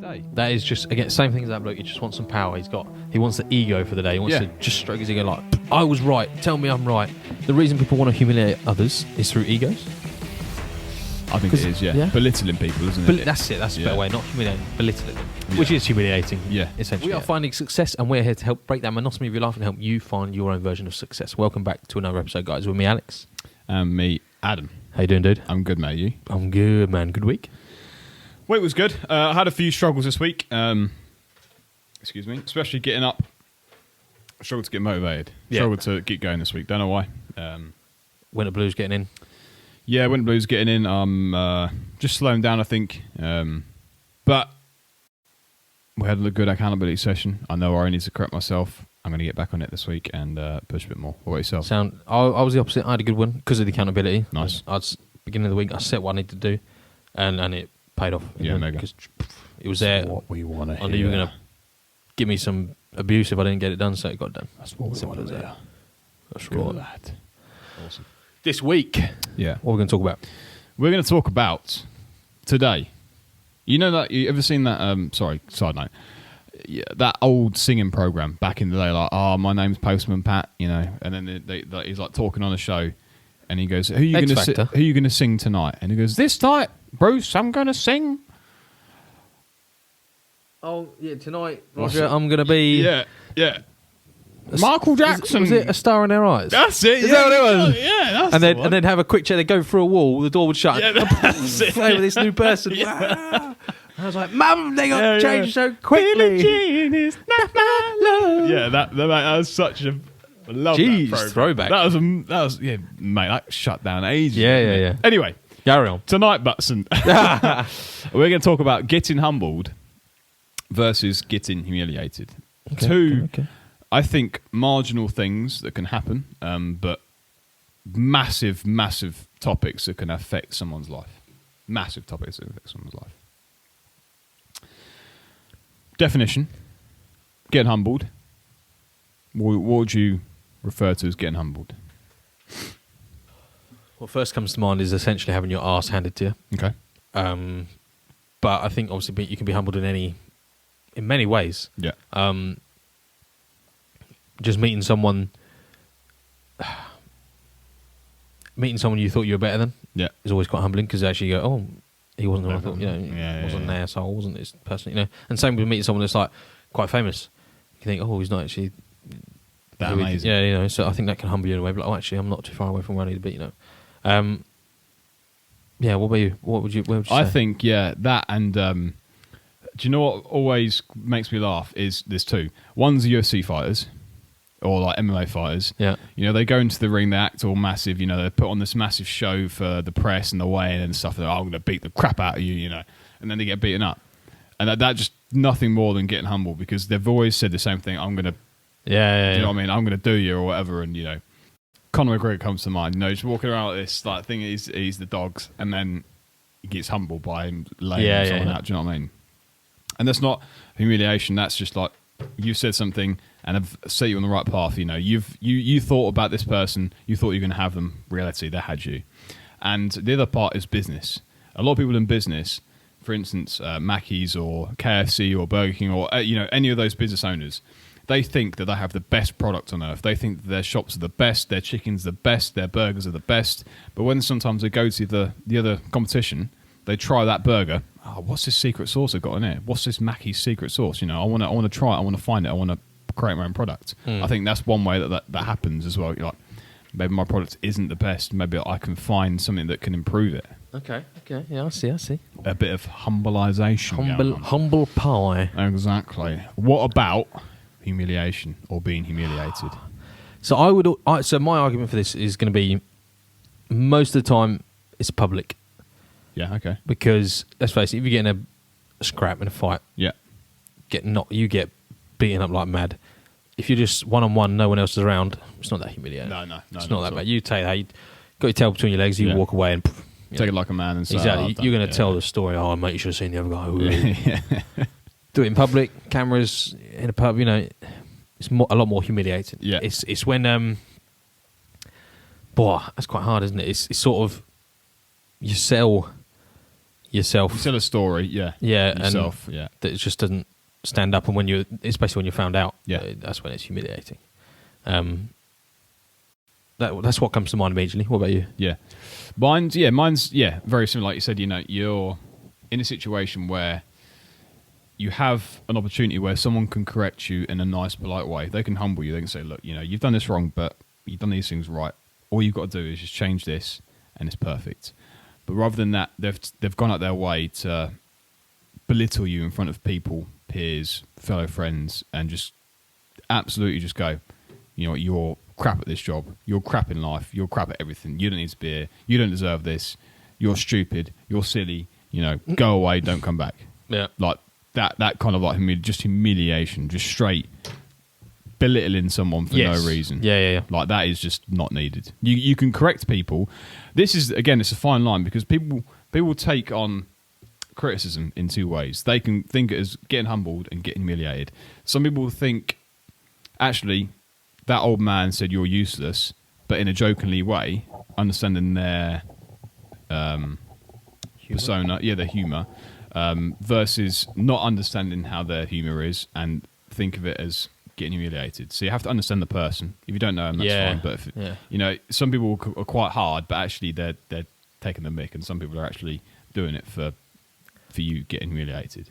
day. That is just, again, same thing as that bloke. He just wants some power. He wants the ego for the day. He wants to just stroke his ego like, I was right. Tell me I'm right. The reason people want to humiliate others is through egos. I think it is, yeah. Belittling people, isn't it? That's it. That's a better way. Not humiliating, belittling them, which is humiliating. Yeah, essentially. We are finding success, and we're here to help break that monotony of your life and help you find your own version of success. Welcome back to another episode, guys. With me, Alex. And me, Adam. How you doing, dude? I'm good, mate. You? I'm good, man. Good week? Week was good. I had a few struggles this week. Excuse me. Especially getting up. I struggled to get motivated. Struggled to get going this week. Don't know why. Winter blues getting in. Yeah, Winter Blues getting in. I'm just slowing down, I think. But we had a good accountability session. I know where I need to correct myself. I'm going to get back on it this week and push a bit more. What about yourself? I was the opposite. I had a good one because of the accountability. Nice. Beginning of the week, I set what I needed to do, and it paid off. Yeah, mega. Because it was there. That's what we want to hear. I knew you were going to give me some abuse if I didn't get it done, so it got done. That's what we want to hear. That's good right. Lad. Awesome. This week, what are we going to talk about? We're going to talk about today. You know that you ever seen that? Sorry, side note. Yeah, that old singing program back in the day, like, oh, my name's Postman Pat, you know, and then he's like talking on a show, and he goes, "Who are you going to sing tonight?" And he goes, "This night, Bruce, I'm going to sing." Oh yeah, tonight, Roger, I'm going to be Michael Jackson. Was it A Star in Their Eyes? That's it. Is that what it was? Yeah, that's and the then one. and then have a quick chat. They go through a wall, the door would shut. Yeah, that's it. Play with this new person. Yeah. I was like, Mum, they got changed so quickly. Billie Jean is not my love. Yeah, that was such a. I love that program. Throwback. That was mate. That shut down ages. Yeah. Anyway, carry on. Tonight, Butson, we're going to talk about getting humbled versus getting humiliated. Two, I think, marginal things that can happen, but massive, massive topics that can affect someone's life. Massive topics that affect someone's life. Definition: getting humbled. What would you refer to as getting humbled? What first comes to mind is essentially having your arse handed to you. Okay. But I think obviously you can be humbled in many ways. Yeah. Just meeting someone you thought you were better than. Yeah. Is always quite humbling because actually you go, oh, he wasn't who I thought. Wasn't an asshole, wasn't this person? You know. And same with meeting someone that's like quite famous. You think, oh, he's not actually that amazing. Yeah, you know. So I think that can humble you in a way. But like, oh, actually, I'm not too far away from where I need to be. You know. Yeah. What about you? Where would you say? I think that and do you know what always makes me laugh is there's two. One's UFC fighters or like MMA fighters. Yeah. You know, they go into the ring, they act all massive. You know, they put on this massive show for the press and the weigh-in and stuff. They're like, I'm going to beat the crap out of you. You know, and then they get beaten up, and that just nothing more than getting humble because they've always said the same thing. I'm going to. Yeah. Do you know what I mean? I'm going to do you or whatever, and you know. Conor McGregor comes to mind. You know, just walking around like this, like thing. He's the dogs, and then he gets humbled by him laying someone out. Do you know what I mean? And that's not humiliation. That's just like you've said something, and I've set you on the right path. You know, you thought about this person. You thought you were going to have them. Reality, they had you. And the other part is business. A lot of people in business, for instance, Mackey's or KFC or Burger King or any of those business owners. They think that they have the best product on earth. They think that their shops are the best, their chicken's the best, their burgers are the best. But when sometimes they go to the other competition, they try that burger. Oh, what's this secret sauce I've got in it? What's this Mackey's secret sauce? You know, I want to try it. I want to find it. I want to create my own product. I think that's one way that happens as well. You're like, maybe my product isn't the best. Maybe I can find something that can improve it. Okay. Yeah, I see. A bit of humbleization. Humble pie. Exactly. What about humiliation or being humiliated? So so my argument for this is going to be most of the time it's public. Yeah, okay. Because let's face it, if you're getting a scrap in a fight, you get beaten up like mad. If you're just one-on-one, no one else is around, it's not that humiliating. No, it's not that bad. You take that, you got your tail between your legs, you walk away and take it like a man and say, exactly. You're going to tell the story. Oh, mate, you should have seen the other guy. Do it in public, cameras in a pub. You know, it's a lot more humiliating. Yeah, it's when that's quite hard, isn't it? It's sort of you sell yourself. You tell a story, yeah. Yeah, yourself, and that it just doesn't stand up. And especially when you're found out, yeah, that's when it's humiliating. That's what comes to mind immediately. What about you? Yeah, mine's very similar. Like you said, you're in a situation where you have an opportunity where someone can correct you in a nice, polite way. They can humble you. They can say, look, you've done this wrong, but you've done these things right. All you've got to do is just change this, and it's perfect. But rather than that, they've gone out their way to belittle you in front of people, peers, fellow friends, and just absolutely just go, you're crap at this job. You're crap in life. You're crap at everything. You don't need to be here. You don't deserve this. You're stupid. You're silly. Go away. Don't come back. Yeah. Like that kind of like just humiliation, just straight belittling someone for no reason. Yeah. Like that is just not needed. You can correct people. This is, again, it's a fine line because people take on criticism in two ways. They can think it as getting humbled and getting humiliated. Some people think, actually, that old man said you're useless, but in a jokingly way, understanding their persona, their humour, versus not understanding how their humour is and think of it as getting humiliated. So you have to understand the person. If you don't know them, that's fine. But some people are quite hard, but actually they're taking the mick, and some people are actually doing it for you getting humiliated.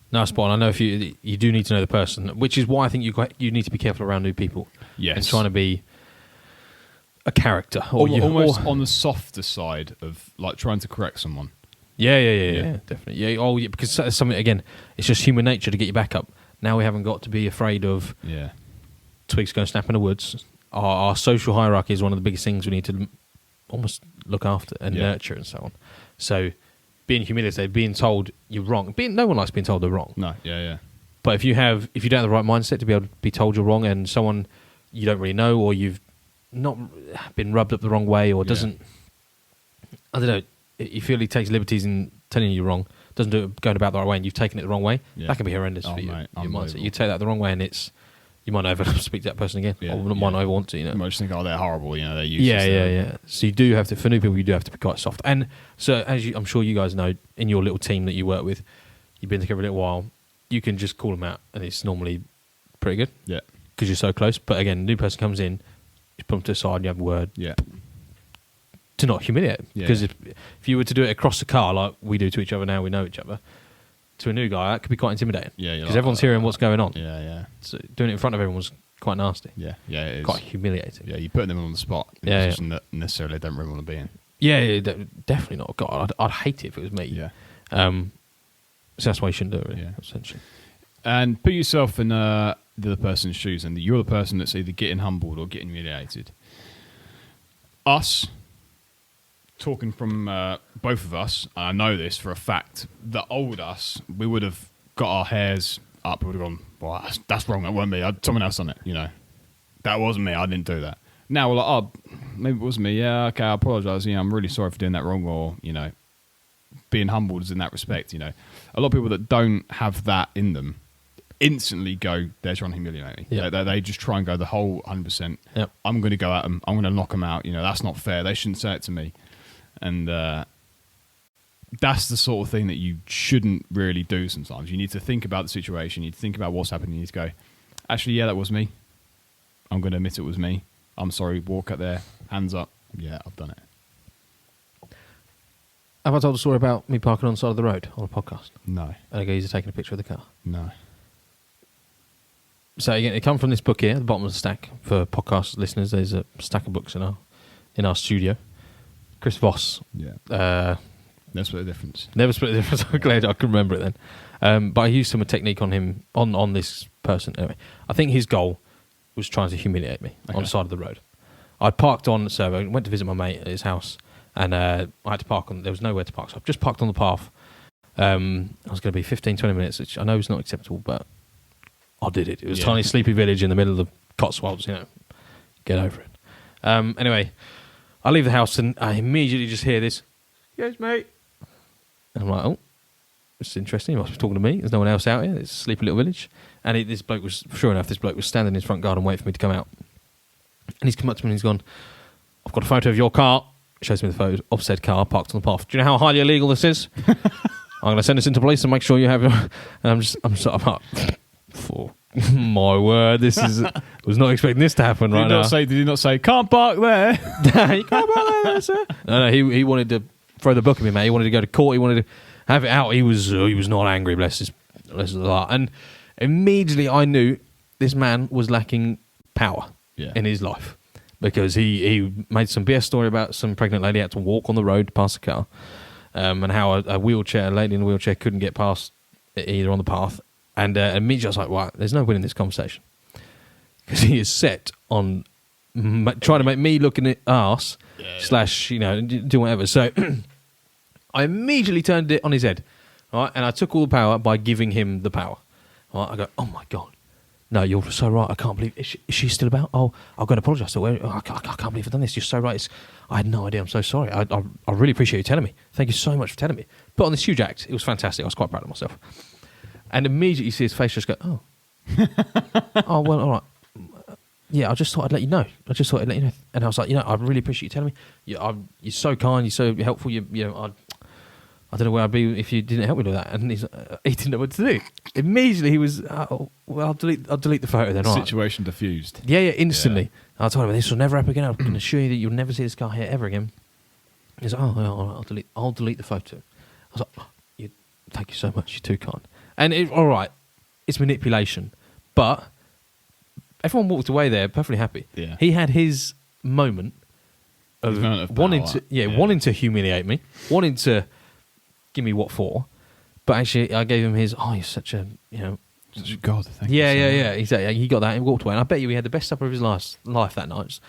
No, spot on. I know if you do need to know the person, which is why I think you need to be careful around new people. Yes, and trying to be a character, or almost on the softer side of like trying to correct someone. Yeah, definitely. Yeah, because that's something, again, it's just human nature to get you back up. Now we haven't got to be afraid of twigs going snap in the woods. Our social hierarchy is one of the biggest things we need to almost look after and nurture and so on. So being humiliated, being told you're wrong, no one likes being told they're wrong. No, yeah. But if you don't have the right mindset to be able to be told you're wrong, and someone you don't really know, or you've not been rubbed up the wrong way, or doesn't, I don't know, you feel he takes liberties in telling you you're wrong, doesn't do it going about the right way, and you've taken it the wrong way, that can be horrendous for you. Mate, your mindset. You take that the wrong way, and you might not ever speak to that person again, or might not ever want to. You might just think, they're horrible. They're useless. Yeah. So you do have to, for new people, you do have to be quite soft. And so, I'm sure you guys know, in your little team that you work with, you've been together a little while, you can just call them out, and it's normally pretty good. Yeah, because you're so close. But again, a new person comes in, you put them to the side, and you have a word. Yeah. To not humiliate them. Because if you were to do it across the car, like we do to each other now, we know each other, to a new guy, that could be quite intimidating. Yeah, because everyone's hearing what's going on. Yeah. So doing it in front of everyone was quite nasty. Yeah, it is. Quite humiliating. Yeah, you're putting them on the spot in a position that necessarily they don't really want to be in. Yeah, definitely not. God, I'd hate it if it was me. Yeah. So that's why you shouldn't do it, really, essentially. And put yourself in the other person's shoes, and you're the person that's either getting humbled or getting humiliated. Us, talking from both of us, and I know this for a fact, the old us, we would have got our hairs up, we would have gone, well, that's wrong, that wasn't me, someone else done it, that wasn't me, I didn't do that. Now we're like, maybe it wasn't me, okay, I apologise, I'm really sorry for doing that wrong, or, being humbled is in that respect, A lot of people that don't have that in them instantly go, they're trying to humiliate me. Yep. They just try and go the whole 100%. Yep. I'm going to go at them, I'm going to knock them out, that's not fair, they shouldn't say it to me. And that's the sort of thing that you shouldn't really do sometimes. You need to think about the situation. You need to think about what's happening. You need to go, actually, that was me. I'm going to admit it was me. I'm sorry. Walk up there, hands up. Yeah, I've done it. Have I told a story about me parking on the side of the road on a podcast? No. And a geezer taking a picture of the car? No. So again, it comes from this book here at the bottom of the stack. For podcast listeners, there's a stack of books in our studio. Chris Voss. Yeah. Never split the difference. Never split the difference. I'm glad I can remember it then. But I used some technique on him, on this person. Anyway, I think his goal was trying to humiliate me on the side of the road. I'd parked on the servo, went to visit my mate at his house, and I had to park there was nowhere to park, so I just parked on the path. I was going to be 15, 20 minutes, which I know is not acceptable, but I did it. It was a tiny sleepy village in the middle of the Cotswolds, get over it. Anyway, I leave the house and I immediately just hear this, "Yes, mate." And I'm like, oh, it's interesting. He must be talking to me. There's no one else out here. It's a sleepy little village. And this bloke was standing in his front garden waiting for me to come out. And he's come up to me and he's gone, "I've got a photo of your car. shows me the photos of said car parked on the path. Do you know how highly illegal this is? I'm going to send this into police and make sure you have your... And I'm sort of like, for my word, was not expecting this to happen right now. Did he not say, can't park there? You can't park there, sir. No, he wanted to throw the book at me, mate. He wanted to go to court. He wanted to have it out. He was not angry, bless his heart. And immediately I knew this man was lacking power in his life. Because he made some BS story about some pregnant lady had to walk on the road past a car, and how a lady in a wheelchair couldn't get past either on the path. And immediately I was like, right, there's no winning this conversation. Because he is set on trying to make me look in the arse, / do whatever. So I immediately turned it on his head, right? And I took all the power by giving him the power. Right? I go, oh my God. No, you're so right. I can't believe... Is she still about? Oh, I've got to apologise to her. I can't believe I've done this. You're so right. I had no idea. I'm so sorry. I really appreciate you telling me. Thank you so much for telling me. Put on this huge act. It was fantastic. I was quite proud of myself. And immediately you see his face just go, oh. Oh, well, all right. Yeah, I just thought I'd let you know. And I was like, I really appreciate you telling me. You're so kind. You're so helpful. I don't know where I'd be if you didn't help me with that. And he didn't know what to do. Immediately he was, well, I'll delete the photo then. Situation diffused. Yeah, instantly. Yeah. I told him, this will never happen again. I can assure you that you'll never see this guy here ever again. He's like, oh, I'll delete the photo. I was like, thank you so much. You're too kind. And all right, it's manipulation. But everyone walked away there perfectly happy. Yeah. He had his moment of wanting to humiliate me, wanting to give me what for, but actually I gave him his, you're such a, such a god, thank you. Yeah, exactly. He got that and walked away, and I bet you he had the best supper of his life that night.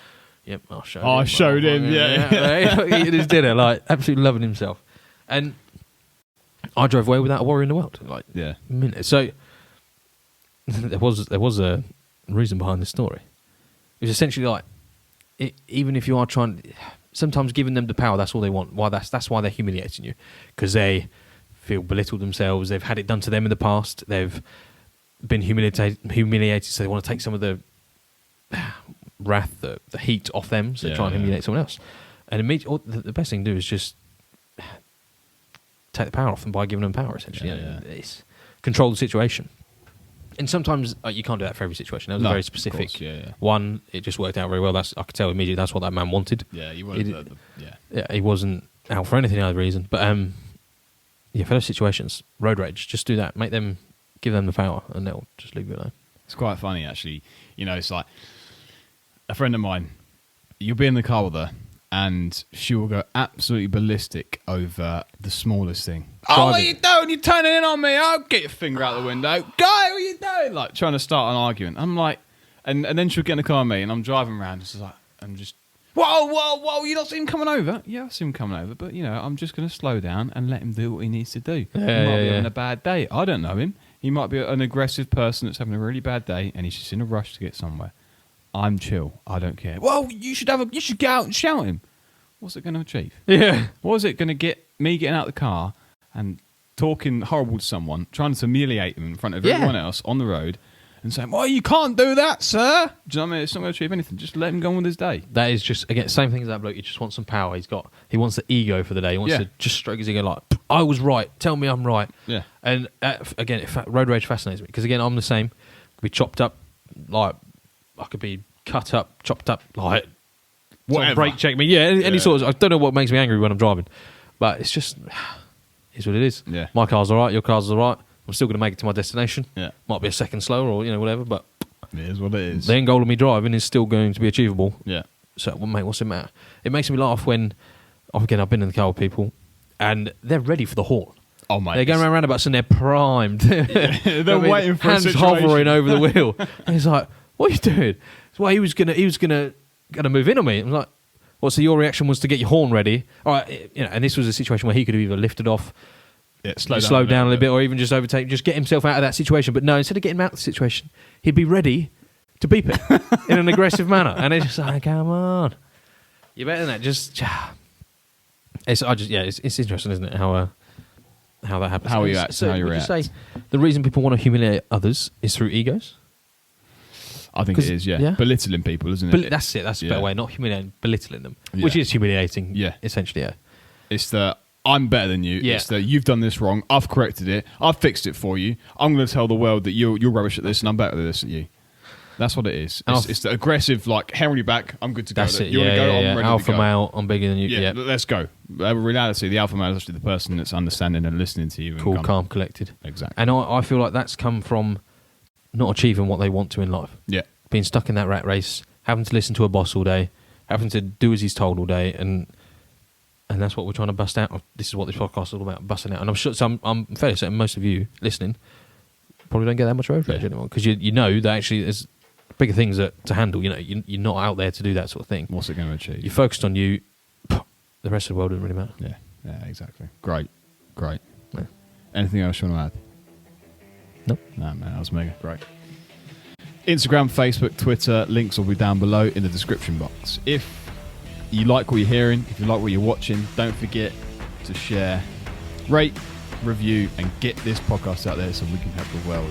Yep, I showed him. He ate his dinner, like absolutely loving himself, and I drove away without a worry in the world. Like, minute. So there was a reason behind the story. It was essentially like, even if you are trying, sometimes giving them the power, that's all they want. That's why they're humiliating you, because they feel belittled themselves. They've had it done to them in the past. They've been humiliated, so they want to take some of the wrath, the heat off them, so try and humiliate someone else. And the best thing to do is just take the power off them by giving them power, essentially. It's control the situation. And sometimes you can't do that for every situation. That was a very specific one. It just worked out very well. I could tell immediately that's what that man wanted. Yeah, he wanted he wasn't out for anything other reason. But for those situations, road rage, just do that. Give them the power, and they'll just leave you alone. It's quite funny, actually. It's like a friend of mine. You'll be in the car with her, and she will go absolutely ballistic over the smallest thing. What are you doing? You're turning in on me. I'll get your finger out the window. Guy, what are you doing? Like, trying to start an argument. I'm like, and then she'll get in the car with me, and I'm driving around, just like, I'm just, whoa, you not see him coming over? Yeah, I see him coming over, but, I'm just going to slow down and let him do what he needs to do. He might be having a bad day. I don't know him. He might be an aggressive person that's having a really bad day, and he's just in a rush to get somewhere. I'm chill. I don't care. Well, you should get out and shout at him. What's it going to achieve? Yeah. What is it going to get me getting out of the car and talking horrible to someone, trying to humiliate them in front of everyone else on the road, and saying, well, you can't do that, sir. Do you know what I mean? It's not going to achieve anything. Just let him go on with his day. That is just, again, same thing as that bloke. He just wants some power. He wants the ego for the day. He wants to just stroke his ego like, I was right. Tell me I'm right. Yeah. And again, road rage fascinates me because, again, I'm the same. Could be chopped up, like, I could be cut up, chopped up, like, whatever. Brake check me. Yeah, any sort of, I don't know what makes me angry when I'm driving, but it's just, it's what it is. Yeah. My car's all right, your car's all right. I'm still going to make it to my destination. Yeah. Might be a second slower or, whatever, but it is what it is. The end goal of me driving is still going to be achievable. Yeah. So, mate, what's it matter? It makes me laugh when, again, I've been in the car with people and they're ready for the horn. Oh, mate. They're going around roundabouts and they're primed. They're waiting for hands a situation. hovering over the wheel. And he's like, what are you doing? Well, he was gonna move in on me. I'm like, well, so your reaction was to get your horn ready. All right, and this was a situation where he could have either lifted off, slow down a little bit, or even just overtake, just get himself out of that situation. But no, instead of getting him out of the situation, he'd be ready to beep it in an aggressive manner. And it's just like, come on, you're better than that. It's interesting, isn't it? How that happens. How you act, how you react. Would you say the reason people want to humiliate others is through egos? I think it is, yeah. Belittling people, isn't it? That's it. That's a better way. Not humiliating, belittling them, which is humiliating. Yeah, essentially. Yeah, it's that I'm better than you. Yeah. It's that you've done this wrong. I've corrected it. I've fixed it for you. I'm going to tell the world that you're rubbish at this, and I'm better at this at you. That's what it is. It's the aggressive, like, hair on your back. I'm good to go. That's it. You want to go? I'm ready alpha to go. male. I'm bigger than you. Yeah, let's go. In reality, the alpha male is actually the person that's understanding and listening to you. Cool, calm, collected. Exactly. And I feel like that's come from not achieving what they want to in life. Yeah. Being stuck in that rat race, having to listen to a boss all day, having to do as he's told all day, and that's what we're trying to bust out. This is what this podcast is all about, busting out. And I'm sure, I'm fairly certain most of you listening probably don't get that much road rage anymore, because you know that actually there's bigger things to handle. You know, you're not out there to do that sort of thing. What's it going to achieve? You're focused on you. The rest of the world doesn't really matter. Yeah, exactly. Great. Yeah. Anything else you want to add? Nope. No, man, that was mega. Great. Instagram, Facebook, Twitter, links will be down below in the description box. If you like what you're hearing, if you like what you're watching, don't forget to share, rate, review, and get this podcast out there so we can help the world.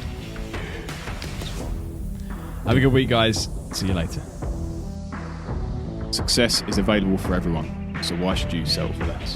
Have a good week, guys. See you later. Success is available for everyone, so why should you settle for less?